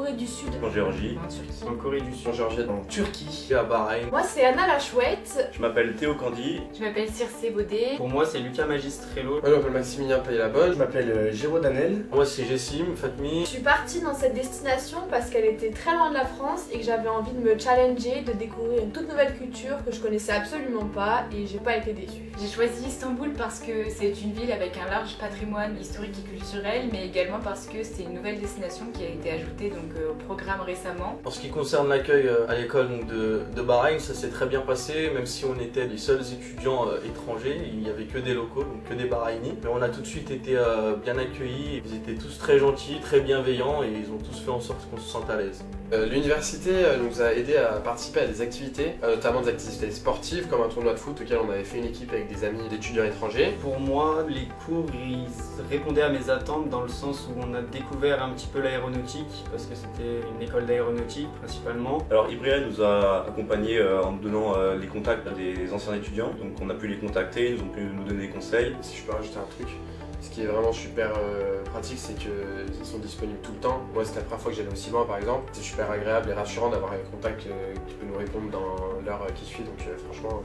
Corée du Sud. En Géorgie. En Turquie. En Corée du Sud. En Géorgie, En Turquie. Et à Bahreïn. Moi c'est Anna la Chouette. Je m'appelle Théo Candy. Je m'appelle Circe Baudet. Pour moi, c'est Lucas Magistrello. Moi je m'appelle Maximilien Paye-la-Bonne. Je m'appelle Géraud Danel. Moi, c'est Jessim, Je Fatmi. suis partie dans cette destination parce qu'elle était très loin de la France et que j'avais envie de me challenger, de découvrir une toute nouvelle culture que je connaissais absolument pas et j'ai pas été déçue. J'ai choisi Istanbul parce que c'est une ville avec un large patrimoine historique et culturel, mais également parce que c'est une nouvelle destination qui a été ajoutée au programme récemment. En ce qui concerne l'accueil à l'école de Bahreïn, ça s'est très bien passé, même si on était les seuls étudiants étrangers, il n'y avait que des locaux, donc que des Bahreïnis. Mais on a tout de suite été bien accueillis, ils étaient tous très gentils, très bienveillants et ils ont tous fait en sorte qu'on se sente à l'aise. L'université nous a aidé à participer à des activités, notamment des activités sportives comme un tournoi de foot auquel on avait fait une équipe avec des amis d'étudiants étrangers. Pour moi, les cours ils répondaient à mes attentes dans le sens où on a découvert un petit peu l'aéronautique parce que c'était une école d'aéronautique principalement. Alors Ibria nous a accompagnés en nous donnant les contacts des anciens étudiants. Donc on a pu les contacter, ils ont pu nous donner des conseils. Si je peux rajouter un truc, ce qui est vraiment super pratique, c'est qu'ils sont disponibles tout le temps. Moi, c'était la première fois que j'allais aussi loin, par exemple. C'est super agréable et rassurant d'avoir un contact qui peut nous répondre dans l'heure qui suit. Donc franchement,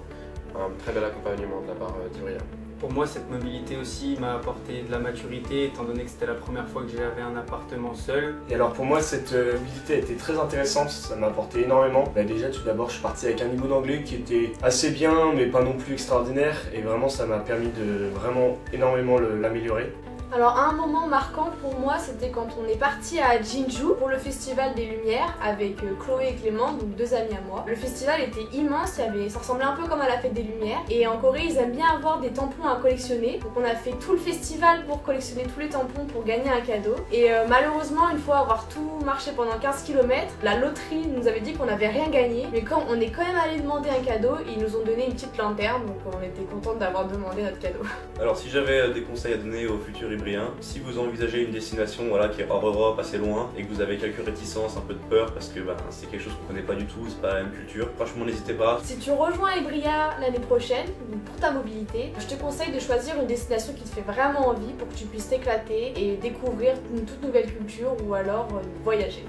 un très bel accompagnement de la part d'Ibria. Pour moi, cette mobilité aussi m'a apporté de la maturité étant donné que c'était la première fois que j'avais un appartement seul. Et alors pour moi cette mobilité a été très intéressante, ça m'a apporté énormément. Déjà tout d'abord je suis parti avec un niveau d'anglais qui était assez bien mais pas non plus extraordinaire et vraiment ça m'a permis de vraiment énormément l'améliorer. Alors un moment marquant pour moi c'était quand on est parti à Jinju pour le festival des Lumières avec Chloé et Clément, donc deux amis à moi. Le festival était immense, ça ressemblait un peu comme à la fête des Lumières et en Corée ils aiment bien avoir des tampons à collectionner. Donc on a fait tout le festival pour collectionner tous les tampons pour gagner un cadeau et malheureusement une fois avoir tout marché pendant 15 km, la loterie nous avait dit qu'on n'avait rien gagné mais quand on est quand même allé demander un cadeau, ils nous ont donné une petite lanterne donc on était contente d'avoir demandé notre cadeau. Alors si j'avais des conseils à donner aux futurs Ibriens, si vous envisagez une destination qui est hors Europe, assez loin, et que vous avez quelques réticences, un peu de peur, parce que c'est quelque chose qu'on connaît pas du tout, c'est pas la même culture, franchement n'hésitez pas. Si tu rejoins Ibria l'année prochaine, pour ta mobilité, je te conseille de choisir une destination qui te fait vraiment envie pour que tu puisses t'éclater et découvrir une toute nouvelle culture ou alors voyager.